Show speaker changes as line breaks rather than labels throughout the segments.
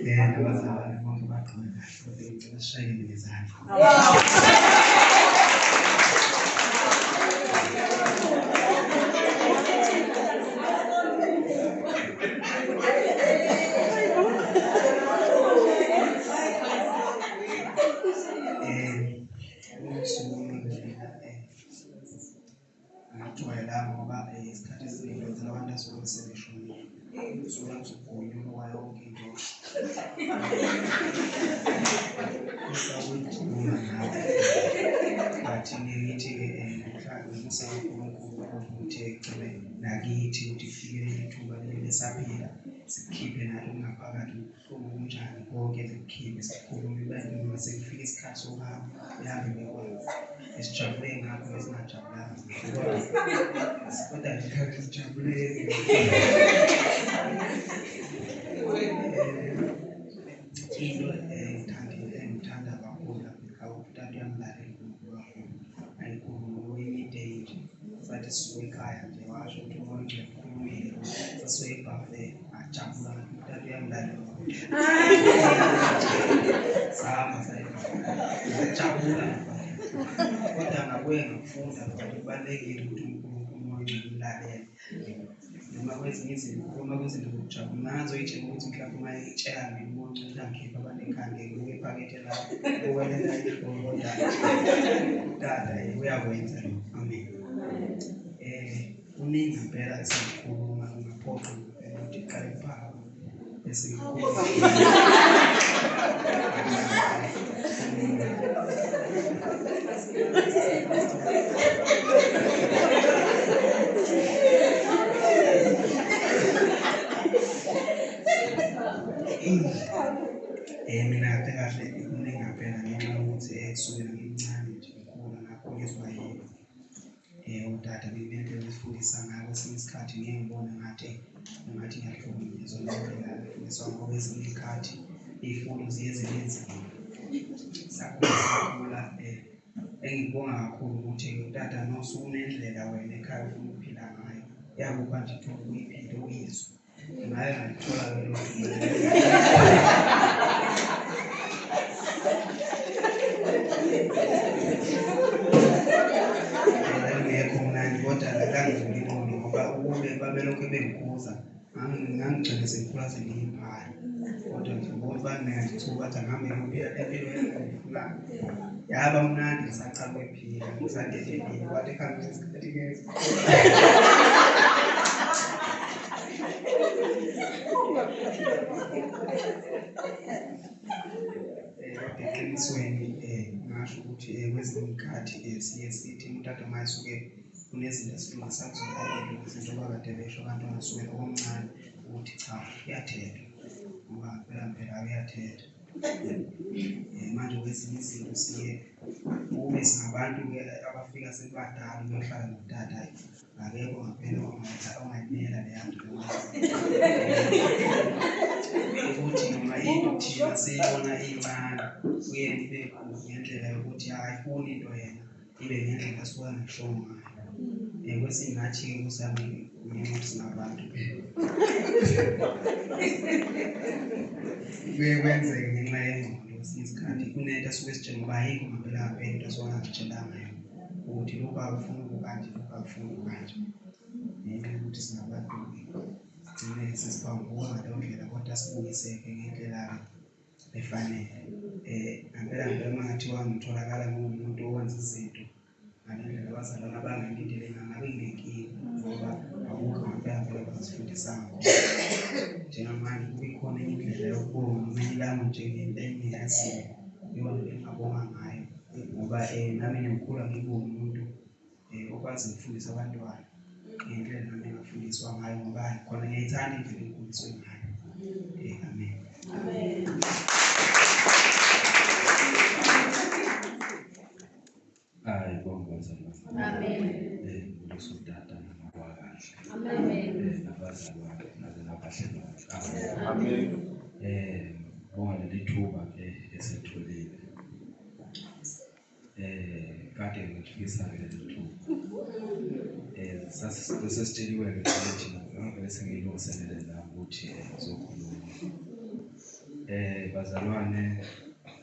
Nabazalwane bonke baqhubeka kahle ngicela sishayele ngezandla. Ngijwayela ngoba isikhathi esiningi kwenzela abantu asuke sebeshonile. Usuke kuzokhona umoya wonke into. Usawujula nawe. Bathi ngithi-ke mhlawumbe umsebenzi uNkulunkulu ukuthi egcine nakithi ukuthi kufikelele ithuba lesaphila sikhiphe nayo ngaphakathi ubuhlungu kunjani konke sikukhiphe sikhulume noma sekufika isikhathi sokuhamba ihambe ngekwazi esijabule ngakho esingajabulanga kodwa ngikhathi sijabule into engithanda kakhulu lapha utata uyamlalela uNkulunkulu kakhulu ayikhuluma imide nje sathi sisuke ekhaya nje washo ukuthi umoya ongcwele ukhulumile sasuke ebhafele ajabula utata uyamlalela sahamba sayajabula kodwa ngabuye ngafunda ukuthi kubalulekile ukuthi uNkulunkulu umoya ongcwele umlalele noma kwezinye izinto uma kwezinto zokujabula ngazoyitshela ukuthi mhlawumbe uma itshela mina umoya ongcwele angikhipha abantu ekhangeni uyephakethe la ukwelela kodwa utata uyakwenza lokho. Amen. Kuningi impela esikhuluma ngaphoqa ukuthi iqale phakathi bese mina kade kahle kuningi impela ngenxa yokuthi kusukela ngimncane nje ngikhula ngakhuliswa yini utata bebente besifundisa ngayo kwesinye isikhathi ngeke ngibone ngathi ngiyahlukunyezwa ngendlela ngifundiswa ngoba kwesinye isikhathi iy'fundo ziye zibe nzima sakhula engikubonga kakhulu ukuthi utata nosuku unendlela wena ekhaya ufuna ukuphila ngayo yakupha nje ithuba ukuyiphila uyizwe ngayo ngalithola lelo kodwa akangivuli ingqondo ngoba ukube babelokhu bengikuza ngangigcine sengikhulazela iy'mphala kodwa nje ngoba banengangithuka bathi angihambe ngiyophila empilo yami engiyifunayo yaba mnandi ngisacala ukuyiphila ngisandelekile kwathi ekuhambeni isikhathi ngeze eqinisweni ngasho ukuthi kwezinye iy'khathi siye sithi utata uma esuke kunezinto esilungisa kuzona izinto abakade besho abantu abasuke omncane ukuthi cha kuyathethwa ngoba phela kuyathethwa manje kwezinye izinto siye kube singabantu-ke abafika sebadala uyohlala notata akekho ngaphela ongayimela leyanto ukuthi noma into thina siyibona iy'ncane kuye ibe ngendlela yokuthi ayifuni into yena ibe ngendlela asuke angisho ngayo kwesingathi-ke kusami ukuthi singabantu kuye kwenzeke ngenxa yengqondo kwesinye isikhathi kunento asuke esitshela ngoba ayikho ngaphela ngaphela into asuke angazitshelanga yona ukuthi lokhu akufuni ukukanje lokhu akufuni ukukanje ngenxa yokuthi singabantu sigcine sesiphambuka ngaleyo ndlela kodwa sibuyiseke ngendlela efanele ngempela uma ngathiwa ngitholakala ngumuntu owenza izinto ngalendlela abazalwane abangilindele ngabe nginenkinga ngoba akukho ngempela bazifundisa ngakho njengamanje kube khona indlela yokubonga noma ilanga njengento engiyaziyo iyona engingabonga ngayo ngoba nami ngikhula ngibonga umuntu okwazi ukufundisa abantwana ngendlela nami engafundiswa ngayo ngoba khona ngiyayithanda indlela engifundiswe ngayo. Amen. Amen.
Amen.
Usutata nakwakahle.
Amen.
Nabazalwane nabahle bahle. Amen. Bonga leli thuba esetholile. kade ngifisa ke lethu sasitsheliwe ke ukuthi ngavele sengilungiselele la ukuthi ngizokhuluma. Bazalwane,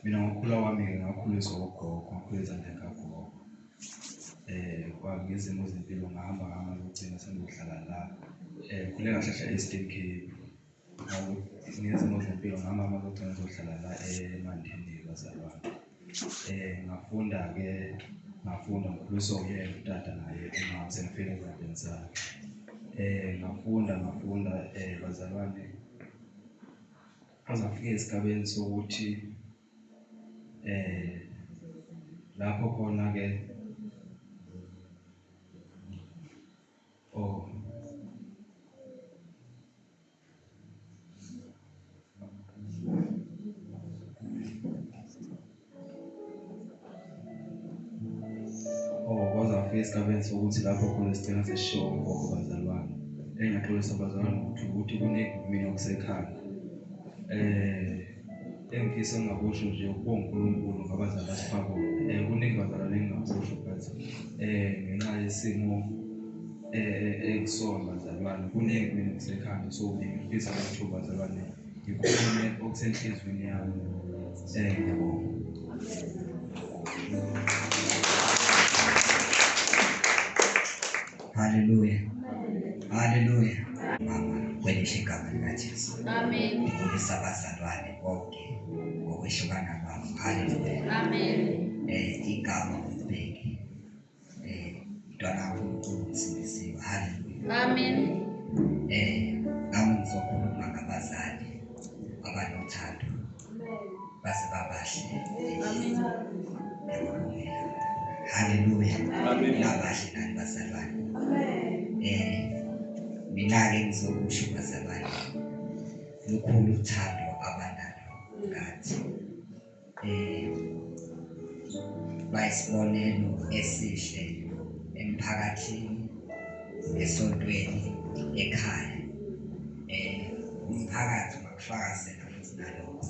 mina ngokukhula kwami ngakhuliswa ugogo, ngakhuliswa njengagogo. Kwangizimo zempilo ngahamba ngokugcina sengihlala la. Khule kahle e-Eastern Cape. Ngizimo zempilo ngahamba ngokugcina ngizohlala la eMandeni bazalwane. Ngafunda ngikhuliswa uyena utata naye emama sengifike ezandleni zakhe. Ngafunda bazalwane. Azafika esigabeni sokuthi lapho khona ke kwazafika esigabeni sokuthi lapho khona sigcina sesishiwo ngogogo bazalwane. Engaxolisa bazalwane ukuthi kunekumi okusekhaya. Engifisa ngakusho nje ukubonga uNkulunkulu ngabazali basifako. Kuningi bazalwane engingakusho but ngenxa yesimo ekusona bazalwane kuningi mina okusekhaya. So ngifisa ukuthi bazalwane ngikhulume okusenhlizweni yami. Ngiyabonga.
Hallelujah. Hallelujah. Mama, kwelihle igama likaJesu. Amen. Ngibulisa abazalwane bonke ngokwehlukana kwabo. Hallelujah. Amen. Igama ngibheke. Mntwana kaNkulunkulu usindisiwe. Hallelujah. Amen. Nami ngizokhuluma ngabazali abanothando. Base babahle. Amen. Hallelujah. Amen. Nabahle nani bazalwane. Mina-ke ngizokusho bazalwane lukhulu uthando abanalo ngathi. Bayisibonelo esihle emphakathini, esontweni, ekhaya. Umphakathi makufakazela futhi nalokho.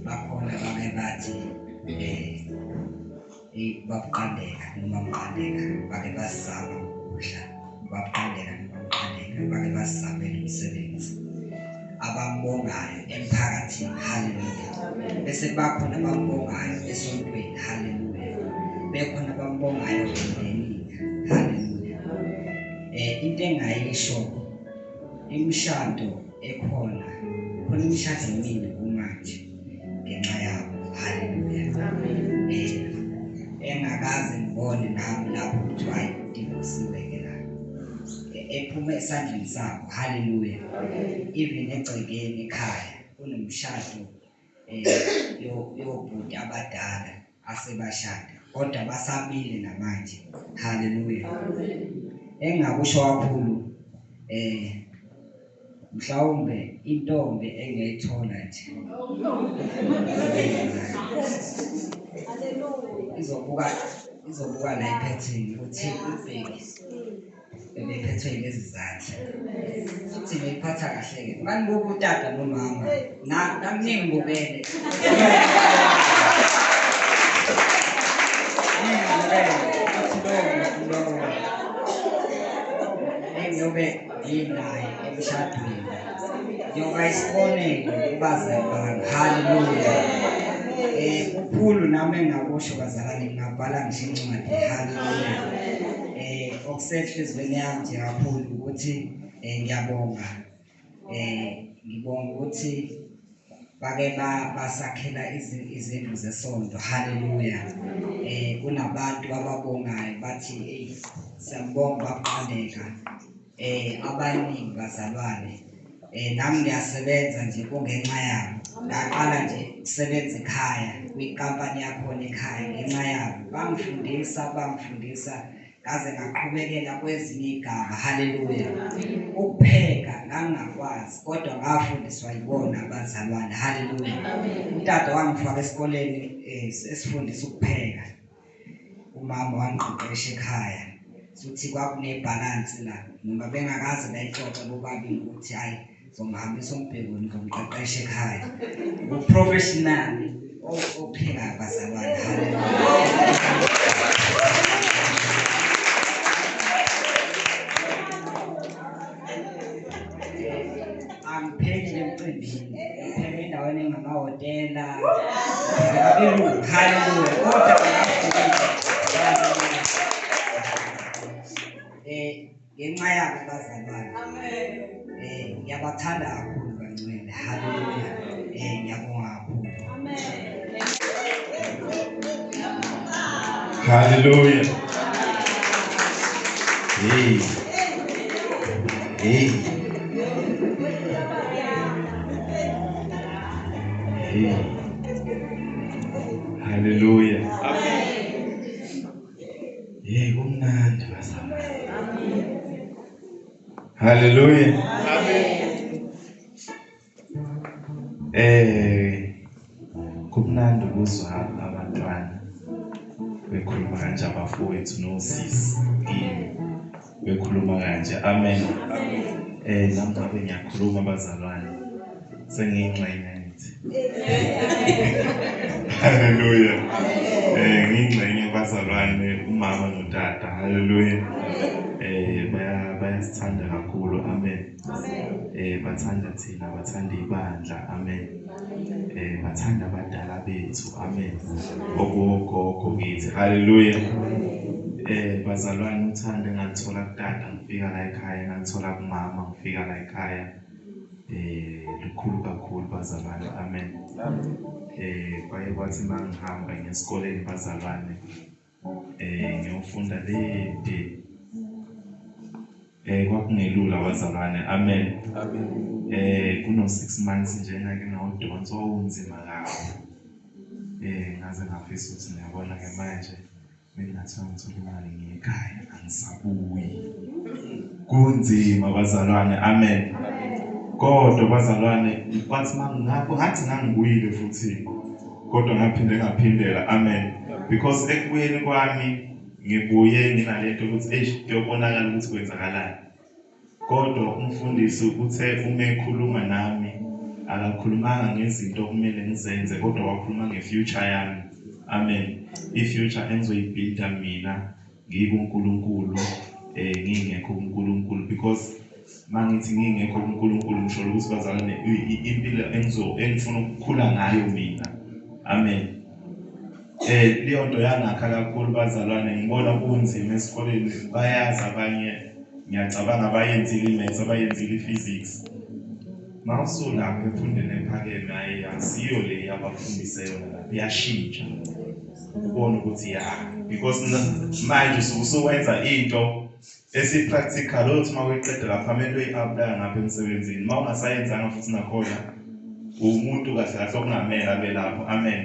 Bakhona bake bathi babuqandeka noma mqandeka bake basizama ukudla. Babuqandeka noma mqandeka bake basizamela umsebenzi. Abambongayo emphakathini. Hallelujah. Bese bakhona abambongayo esontweni. Hallelujah. Bekhona abambongayo emndenini. Hallelujah. Into engayisho imishado ekhona imishado eminingi kumanje ngenxa yabo. Hallelujah. Engakaze ngibone nami lapho kuthiwa idivosiwe ke la ephuma esandleni sakho. Hallelujah. Even egcekeni ekhaya kunomshado yobhuti abadala asebashada kodwa basabile namanje. Hallelujah. Engakusho kakhulu mhlawumbe intombi engeyithola nje izobuka la iphethini ukuthi ubheki ebephethwe lezi zandla futhi ngiyiphatha kahle ke. Manibuka utata nomama namningi ngibukele engiyobe yinaye emshadweni njengoba isibonelo kubazalwane. Hallelujah. Kukhulu nami engakusho bazalwane ngingabhala ngisho incwadi. Hallelujah. Okusehlizweni yami nje kakhulu ukuthi ngiyabonga. Ngibonga ukuthi bake basakhela izindlu zesonto. Hallelujah. Kunabantu ababongayo bathi siyabonga babuqandeka. Abaningi bazalwane nami ngiyasebenza nje kungenxa yabo. Ngaqala nje ukusebenza ekhaya kwinkampani yakhona ekhaya ngenxa yabo. Bangifundisa ngaze ngaqhubekela kwezinye igaba. Hallelujah. Ukupheka ngangakwazi kodwa ngafundiswa yibona abazalwane. Hallelujah. Utata wangifaka esikoleni esifundisa ukupheka. Umama wangiqeqesha ekhaya futhi kwakunebhalansi la noma bengakaze bayixoxe bobabili ukuthi hayi ngizomhambisa umbhekweni ngomqeqesha ekhaya uprofessional opheka bazalwane. Angipheki emcimbini, ngipheka endaweni engamahhotela, haleluya. Kodwa ngenxa yabo bazalwane, ngiyabathanda kakhulu kancane, haleluya. Ngiyabonga kakhulu.
Hallelujah. Hey. Hey. Hey. Hallelujah. Hey, kumnandi bazalwane. Hallelujah. Kumnandi ukuzwa abantwana bekhuluma kanje, abafowethu nosisi kimi bekhuluma kanje. Amen. Nami ngabe ngiyakhuluma bazalwane, sengiyingxenye ngithi. Hallelujah. Ngiyingxenye bazalwane, umama notata. Hallelujah. Bayasithanda kakhulu. Amen. Bathanda thina, bathanda ibandla. Amen. Bathanda abadala bethu. Amen. Ogogo kithi. Hallelujah. Bazalwane, uthando engalithola kutata ngifika la ekhaya, ngalithola kumama ngifika la ekhaya, lukhulu kakhulu bazalwane. Amen. Kwaye kwathi mangihamba ngesikoleni bazalwane, ngiyofunda lede, kwakungelula bazalwane. Amen. Kuno 6 months nje ngake ngawudonsa wawunzima kakhulu. Ngaze ngafisa ukuthi ngiyabona ke manje bengathiwa ngithola imali ngekhaya angisabuyi. Kunzima bazalwane. Amen. Kodwa bazalwane, kwathi ngathi ngangibuyile futhi, kodwa ngaphindela. Amen. Because ekubuyeni kwami ngibuye nginalento ukuthi kuyobonakala ukuthi kwenzakalani. Kodwa umfundisi uthe uma ekhuluma nami akakhulumanga ngezinto okumele ngizenze, kodwa wakhuluma ngefuture yami. Amen. I-future engizoyibuilda mina ngikuNkulunkulu, ngingekho kuNkulunkulu, because mangithi ngingekho kuNkulunkulu ngisho ukuthi bazalwane impilo engifuna ukukhula ngayo mina. Amen. Leyo nto yangakha kakhulu bazalwane, ngibona kunzima esikoleni. Bayazi abanye, ngiyacabanga abayenzile i-maths, abayenzile i-physics. Mawusulapho emfundweni ephakeme, hayi asiyo le yabafundise yona lapho, iyashintsha. Ubona ukuthi because manje usuwenza into esi-practical, othi uma uyiqeda lapha amele uyi-apply ngapha emsebenzini. Uma ungasayenzanga futhi nakhona umuntu kahle kahle okungamele abe lapho. Amen.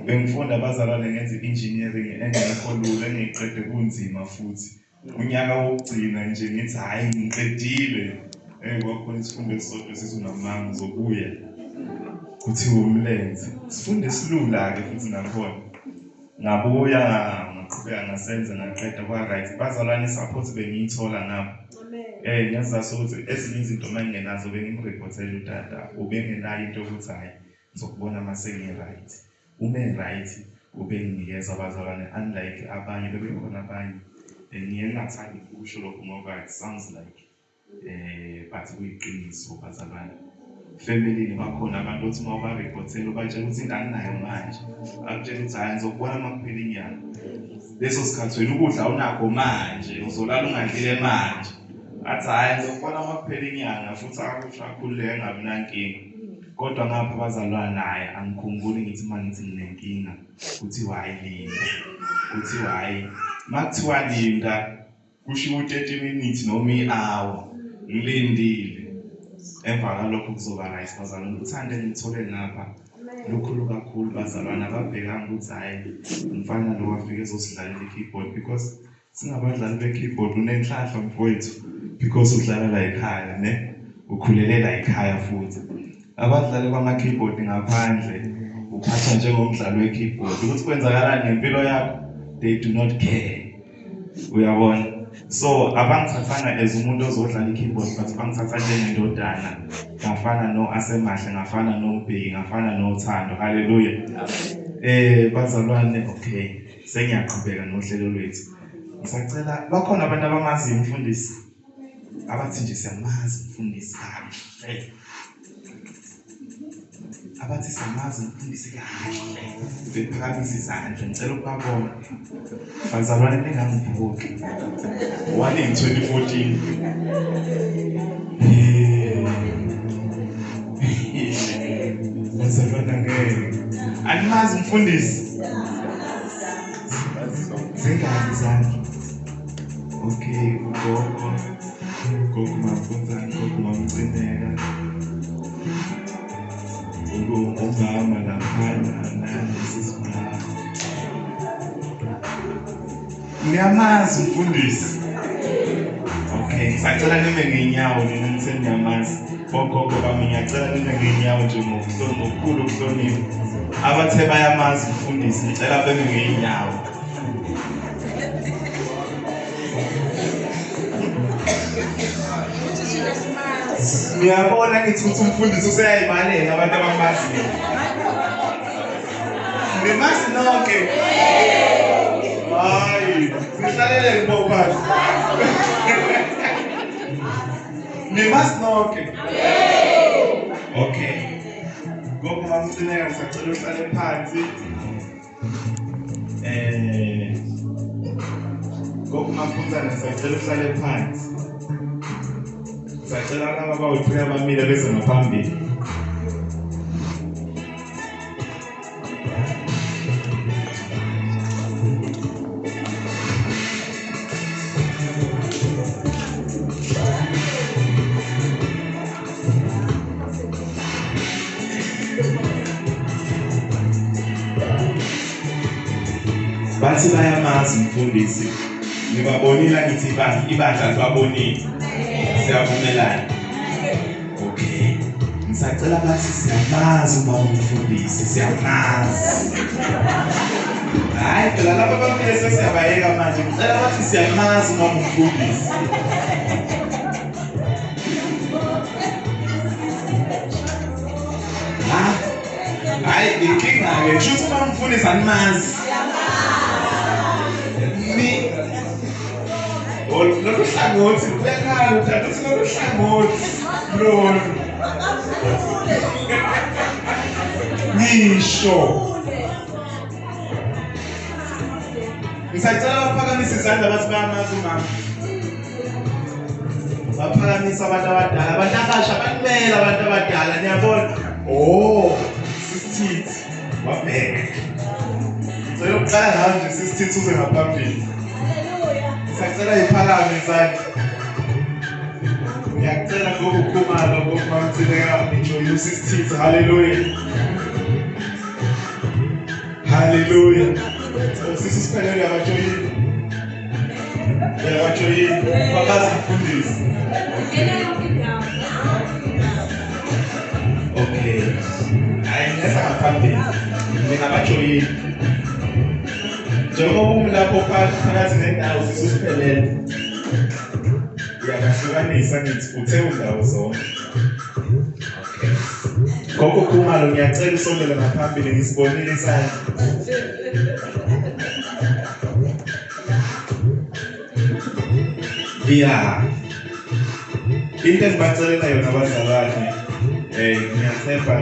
Bengifunda bazalwane ngenza i-engineering engekho lula, engiyiqede kunzima futhi. Unyaka wokugcina nje ngithi hayi ngiqedile. Kwakhona isifundo esisodwa sizunamanga zokuya kuthiwa umlenze. Sifunde esilula-ke futhi nakhona. Ngabuya ngaqhubeka ngasenza ngaqeda kwa-right. Bazalwane i-support bengiyithola ngapho. Ngiyazazi ukuthi ezinye izinto uma ngingenazo bengimreportela utata, ubengenayo into yokuthi hayi ngizokubona uma sengi-right. Uma e-right ubenginikeza bazalwane, unlike abanye bebekhona abanye. Ngiye ngingathandi ukusho lokho ngoba it sounds like but kuyiqiniso bazalwane. Family bakhona abantu othi uma ubareportela ubatshela ukuthi into anginayo manje, akutshela ukuthi hayi ngizokubona uma kuphela inyanga. Leso sikhathi wena ukudla awunakho manje, uzolala ungadlile manje. Athi hayi ngizokubona uma kuphela inyanga, futhi akusho akhululeke ngabi nankinga. Kodwa ngapha bazalwane naye angikhumbuli ngithi mangithi nginenkinga kuthiwa hayi linda, kuthiwa hayi makuthiwa linda kusho 30 minutes noma i-hour ngilindile. Emva kalokho kuzoba right bazalwane. Uthando engithole ngapha lukhulu kakhulu bazalwane. Ababhekanga ukuthi hayi umfana lo wafika ezosidlalela i-keyboard, because singabadlali be-keyboard unenhlahla mfowethu, because udlala la ekhaya ne ukhulele la ekhaya futhi. Abadlali bama-keyboard ngaphandle uphathwa njengomdlali we-keyboard ukuthi kwenzakalani ngempilo yakho, they do not care. Uyabona? So abangithathanga as umuntu ozodlala i-keyboard, but bangithatha njengendodana, ngafana no Asemahle, ngafana noMbeki, ngafana noThando. Hallelujah. Bazalwane, okay, sengiyaqhubeka nohlelo lwethu. Ngisacela bakhona abantu abamaziyo umfundisi abathi nje siyamazi umfundisi kahle. Abathi siyamazi umfundisi kahle. Bephakamisa izandla, ngicela ukubabona. Bazalwane ningangibhuki. 1 in 2014. Bazalwane ngeke. Animazi umfundisi. Zingazi izandla. Okay, ugogo Mafunzane, ugogo Mamcineka, umama laphana nani sisibhala. Ngiyamazi umfundisi. Okay, ngisacela nime ngeenyawo nina niseniyamazi. Bogogo bami ngiyacela nime ngeenyawo nje ngokukhulu ukuhlonipha. Abathe bayamazi umfundisi, ngicela beme ngeenyawo. Ngiyabona ngithi umfundisi useyayibalela abantu abamaziyo. Nimazi nonke. Hayi, sihlalele ngibophazi. Nimazi nonke. Okay. Gogo Mamcineka ngisacela uhlale phansi. Gogo Mafunzane ngisacela uhlale phansi. Sacela laba abawuthula bamile beze ngaphambili. Bathi bayamazi umfundisi. Ngibabonile ngithi ibandla libabonile. Siyavumelana. Okay. Ngisacela bathi siyamazi uma umfundisi, siyamazi. Hayi phela laba bamile sesiyabayeka manje. Ngicela bathi siyamazi uma umfundisi. Hayi inkinga ke kusho uma umfundisi animazi. Lolu hlangothi uyakhala uthanda ukuthi lolu hlangothi lolu ngisho ngisacela baphakamisa izandla bathi bayamazi umama. Baphakamisa abantu abadala, abantu abasha banimela abantu abadala, niyabona. Sisithithi wabheka. Ngicela ukuqala ngayo nje sisithithi uze ngaphambili. Sacela iphakame izandla. Ngiyacela ngokukhumalo ngokumamtheleka enjoy usisithithi. Hallelujah. Hallelujah. Sisi siphelele abajoyini. Abajoyini babazi umfundisi. Okay. Hayi ngesa ngaphambili. Ngingabajoyini. Njengoba umlapho phakathi nendawo sisiphelele. Uyakahlukanisa ngithi uthe undawo zonke. Okay. Gogo Khumalo ngiyacela usondele ngaphambili ngisibonile isandla. Yeah. Into engibacelela yona abazalwane ngiyathemba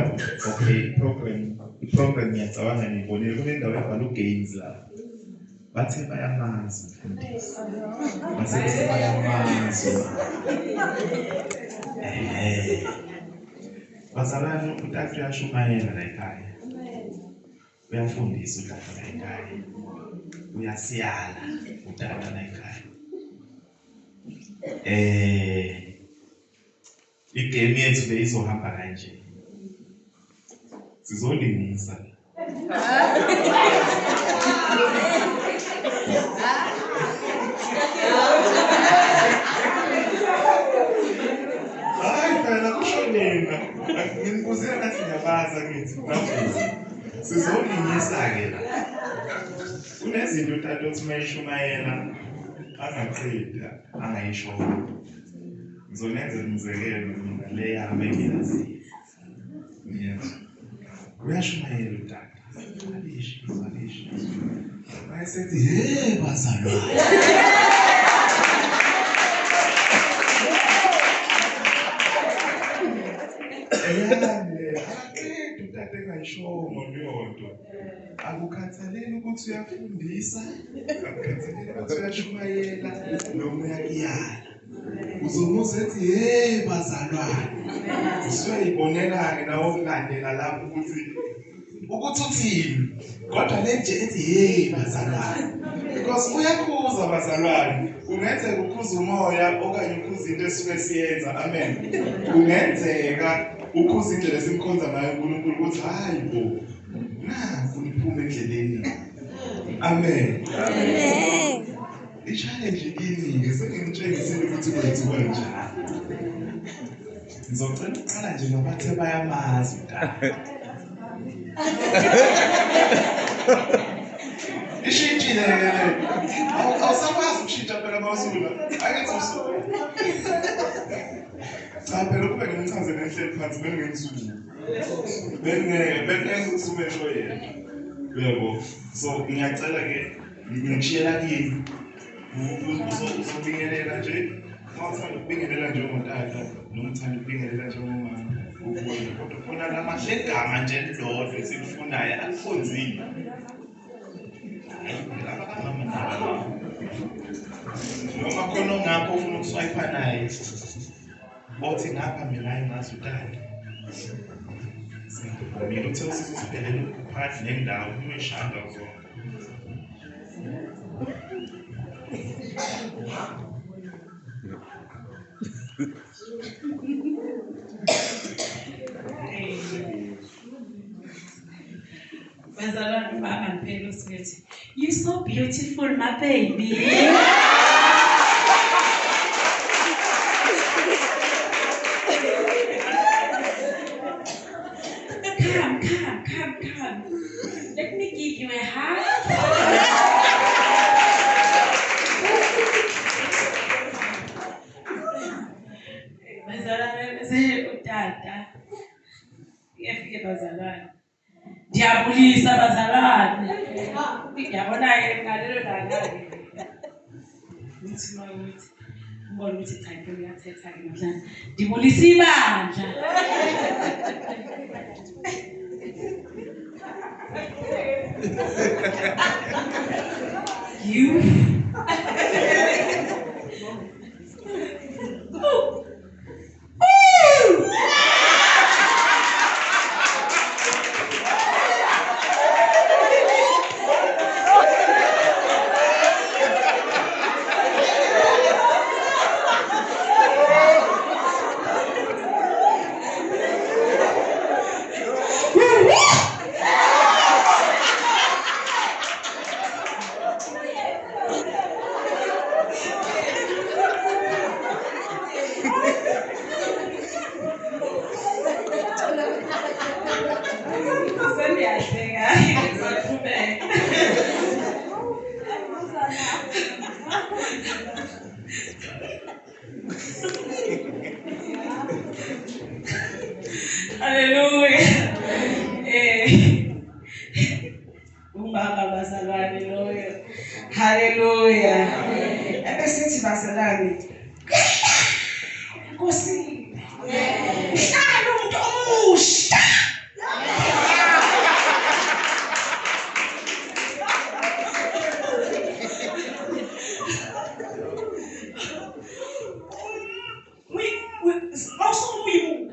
okay program ngiyacabanga ngibonile kunendawo ebhala games la. Bathe bayamazi umfundisi. Bathe bayamazi. Bazalwane uTata uyashumayela la ekhaya. Uyafundisa uTata la ekhaya. Uyasiyala uTata la ekhaya. Igame yethu beyizohamba kanje. Sizolingisa. Hayi phela kushonela. Ngikuzela nathi ngiyabaza ngithi nafuthi. Sizolingisa ke la. Kunezinto uTata othi mayishumayela angaqeda angayisho ngizonenza umzekelo mina le yami engiyaziyo uyashumayela utata alisho mayesethi hey bazalwane utata engayishongo leyonto akukhathaleli ukuthi uyafundisa akukhathaleli ukuthi uyashumayela noma uyakuyala uzomuza ethi hey bazalwane usuyayibonela-ke nawe ukulandela lapho ukuthi uthini kodwa le nje ethi hey bazalwane because uyakhuza bazalwane kungenzeka ukhuza umoya okanye ukhuza into esuke siyenza amen kungenzeka ukhuza indlela esimkhonza ngayo uNkulunkulu ukuthi hayi bo naku niphume endleleni amen i-challenge ini-ke sengimtshengisile ukuthi kwenziwa njani ngizocela uqala nje nobathe bayamazi ishintshile-ke awusakwazi ukushintsha phela mawusula akethi usuku cha phela kube ngimchazele enhleli phansi bengingemsulu bengeke usumesho yena yebo so ngiyacela-ke ngishiyela kini uzobingelela nje mawuthanda ukubingelela njengotata noma uthanda ukubingelela njengomama ukubona kodwa khona la mahle egama nje elilodwa esikufunayo akukhonzile noma khona ongapho ufuna ukuswayipha naye bothi ngapha mina hayi ngazi utata mina uthe usize usiphelele phakathi nendawo uyishanda uzona
Bazalwane bami ngempela usithi you so beautiful my baby. Come. Let me give you a hug. Bazalwane bese utata. Uyafike bazalwane. Ndiyabulisa bazalwane. Ngiyabona-ke ngalelo langa-ke. Uthi mawuthi ubona ukuthi cha impela uyathetha-ke namhlanje. Ndibulisa ibandla. You. Hallelujah. Ubaba bazalwane loyo. Hallelujah. Ebesithi bazalwane. Nkosi. Uhlala umuntu omusha.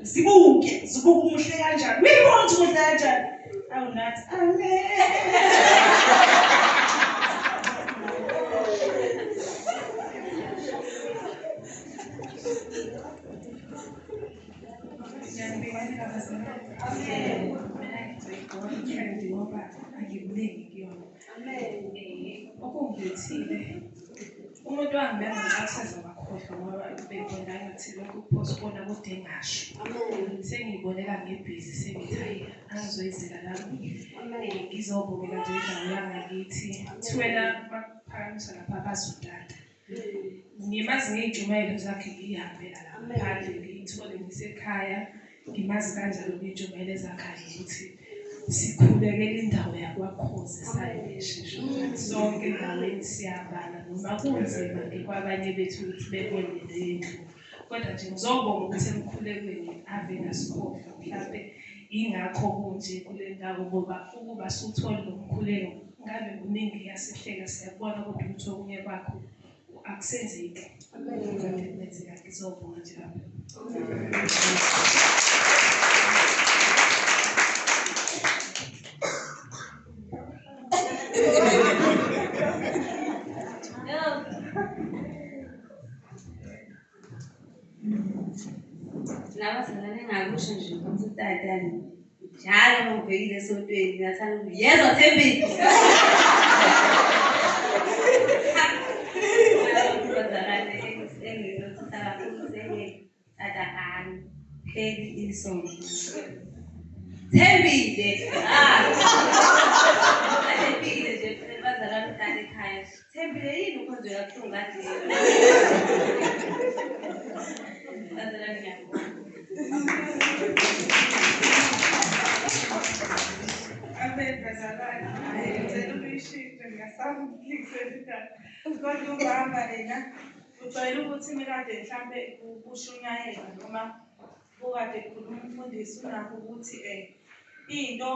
Zibuke umuhle kanjani. We want to umuhle kanjani. Awunathi amen. Umuntu wangibeka ngathi bakhohlwa ngoba bengibona ngathi lokho postpone akude ngasho. Sengiyibonela ngebhizi sengithayi angizoyizela nami. Ngizobukela nje indawo yangakithi. Thwena baphakamisa lapha bazodada. Ngimazi ngiy'ntshumayelo zakhe ngiyihambela la ngaphandle ngiyithole ngisekhaya. Ngimazi kanjalo ngiy'ntshumayelo zakhe ukuthi sikhulekela indawo yakwaKhozi sayibeshisho sonke endaweni siyabala noma kunzima kwabanye bethu ukuthi bebone lendlu. Kodwa nje ngizobonga ukuthi emkhulekweni ave ngasikhohlwa mhlampe ingakho kunje kule ndawo ngoba ukuba suthole lo mkhuleko ngabe kuningi yasehleka siyabona kodwa ukuthi okunye kwakho akusenzeki. Ngizobenzela ngizobonga nje lapho.
Laba singane ngakusho nje ukuthi utatani njalo ngibhekile esontweni ngathanda ukuthi yezwa Thembile. Thembile Thembile nje bazalwane utate ekhaya. Thembile yini ukhonzo kabuhlungu kade? Bazalwane ngiyabonga.
Bazalwane ngicela ukuyishintsha ngasaba ukulikusebenzisa kodwa ubamba lena ujwayele ukuthi mikade mhlampe kushunyayela noma ukade kukhuluma umfundisi unakho ukuthi into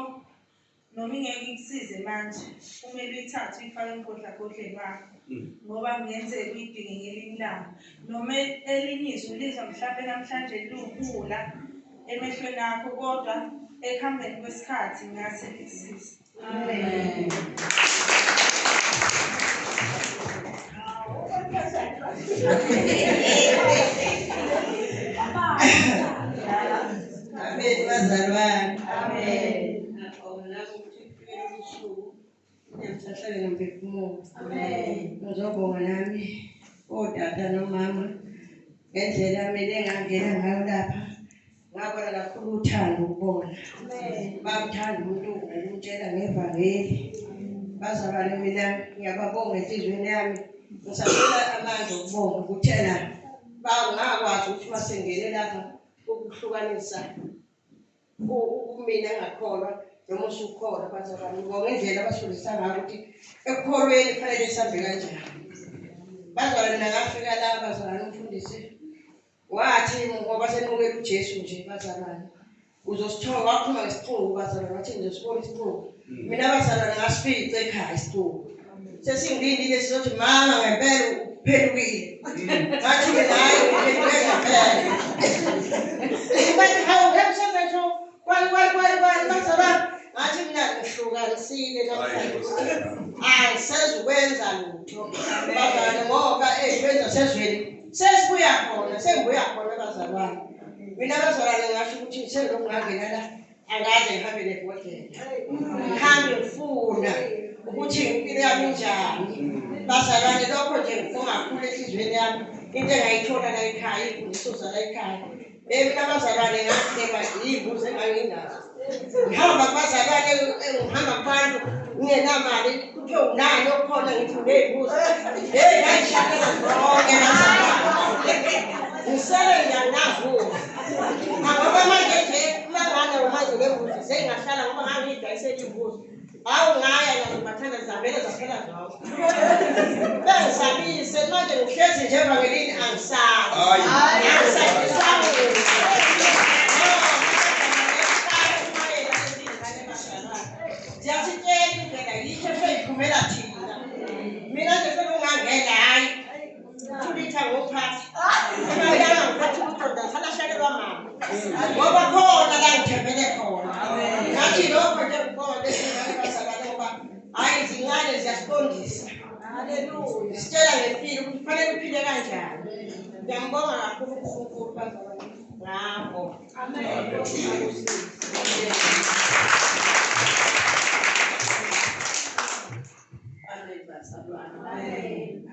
noma ingeke ikusize manje kumele uyithathe uyifake emgodlagodleni wakho ngoba kungenzeka uyidinge ngelinye ilanga noma elinye izwi lizwa mhlampe namhlanje liwukhula emehlweni akho kodwa ekuhambeni kwesikhathi ngase likusize. Amen.
Amen bazalwane.
Amen.
Ngiyabonga ukuthi kuphela usuku namhlanje ngomphefumulo.
Amen.
Ngizobonga nami odada nomama ngendlela mina engangena ngayo lapha. Ngabona kakhulu uthando ukubona.
Amen.
Bamthanda umuntu ukutshela ngevangeli. Bazalwane mina ngiyababonga enhlizweni yami. Ngisacela amandla okubonga ukuthela bangakwazi ukuthi masengene lapha ukuhlukanisa mina ngakholwa noma usukholwa bazalwane ngoba ngendlela abasifundisa ngayo ukuthi ekukholweni kufanele sihambe kanjani. Bazalwane ngafika la bazalwane umfundisi wathi ngoba senukela uJesu nje bazalwane uzosithola wakhuluma ngesixuku bazalwane wathi ngizosibona isixuku. Mina bazalwane ngasifica ekhaya isixuku. Sesingilindile sizothi mama ngempela uphendukile. Ngathi mina hayi uphenduke ngempela. Bathi hawu ngiyakusenza nje kwani bazalwane ngathi mina ngihlukanisile namhlanje. Angisezukwenza lutho. Bazalwane ngoba benza sezweni sesibuya khona sengibuya khona bazalwane. Mina bazalwane ngasho ukuthi sengiloku ngangena la angaze ngihambe nebhodlela. Ngihambe ngifuna ukuthi impilo yami injani. Bazalwane lokho nje ngifuna kakhulu enhlizweni yami into engayithola la ekhaya imfundiso zala ekhaya. Mina bazalwane ngahleba imbuzi enganginazo. Ngihamba bazalwane ngihamba kubantu ngingenamali kuthiwa unani okhona ngithi uney'mbuzi. Ngayishakela zonke bazalwane. Ngisele ngiyanavuka. Ngoba manje nje mangane manje le mbuzi sengahlala ngoba ngangiyidayisela imbuzi. Hawu ngaya ngazobathanda zabele zaphela zonke. Bengisabise manje ngihlezi nje evangelini angisabi. Angisabi. Siyasitshela indlela yitho seyiphumela thina. Mina nje sekungangena hayi. Kulitha ngophathi. Emayanga ngiphathi ukuqonda salashelelwa mama. Ngoba khona la ngithembele khona. Ngathi lokho nje ngibona lesingane basakala ngoba hayi izingane ziyasiqondisa. Haleluya. Sitshela ngempilo ukuthi kufanele uphile kanjani. Ngiyambonga kakhulu uNkulunkulu bazalwane. Ngakho. Amen.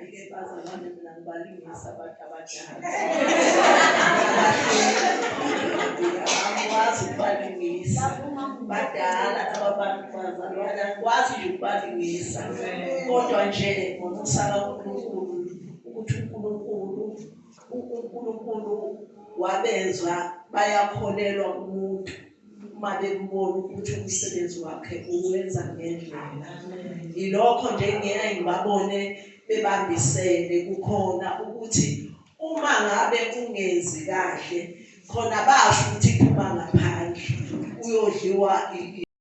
Ake bazalwane mina ngibalingisa abantu abadala. Akwazi ukubalingisa. Badala abantu bazalwane akwazi ukubalingisa. Kodwa nje ngokusala uNkulunkulu ukuthi
uNkulunkulu wabenza bayakholelwa kumuntu uma bembona ukuthi umsebenzi wakhe uwenza ngendlela. Yilokho nje ngeke ngibabone bebambisene kukhona ukuthi uma ngabe ungenzi kahle khona basho ukuthi phuma ngaphandle uyodliwa